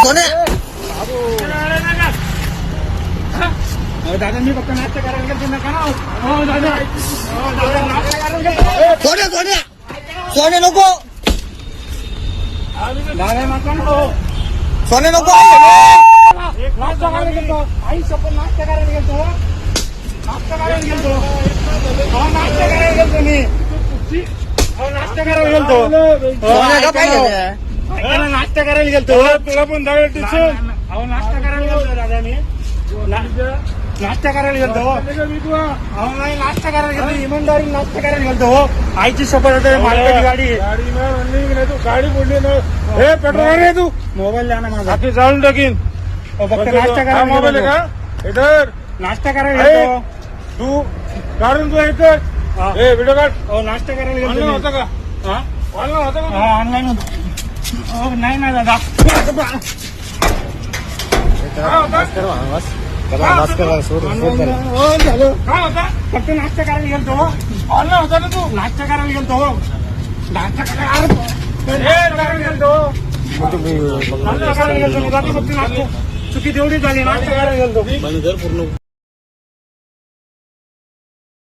सोने दादा मी फक्त नाट्य करायला गेलो नका ना. सोने सोने सोने नको दादा नका ना. सोने नको नाश्ता करायला गेलो. आई सपन नाश्ता करायला गेलो. नाश्ता करायला गेलो. नाश्ता करायला गेलो मी. नाश्ता करायला गेलो. सोने का पाहिजे नाश्ता करायला गेलो. तुला पण जाऊ टीचर. नाश्ता करायला गेलो दादा मी. नाश्ता करायला गेलो. नाही नाश्ता करायला गेलो. इमानदारी नाश्ता करायला गेलो. आईची शपथ होते मालकाची गाडी गाडी बोलली ना. हे पेट्रोल रे तू मोबाईल द्या ना माझा. जाऊन टाकीन. फक्त नाश्ता करायला मोबाईल का इधर. नाश्ता करायला गेलो. तू काढून तू इथं व्हिडिओ काढ. नाश्ता करायला गेलो होता का. ऑनलाईन होता का. ऑनलाईन होतो. नाही ना दादा. फक्त नाश्ता करायला गेलतो. ऑनलाईन होता ना तू. नाश्ता करायला गेलतो. नाश्ता करायला गेलतो. चुकी तेवढी झाली. नाश्ता करायला गेलतो.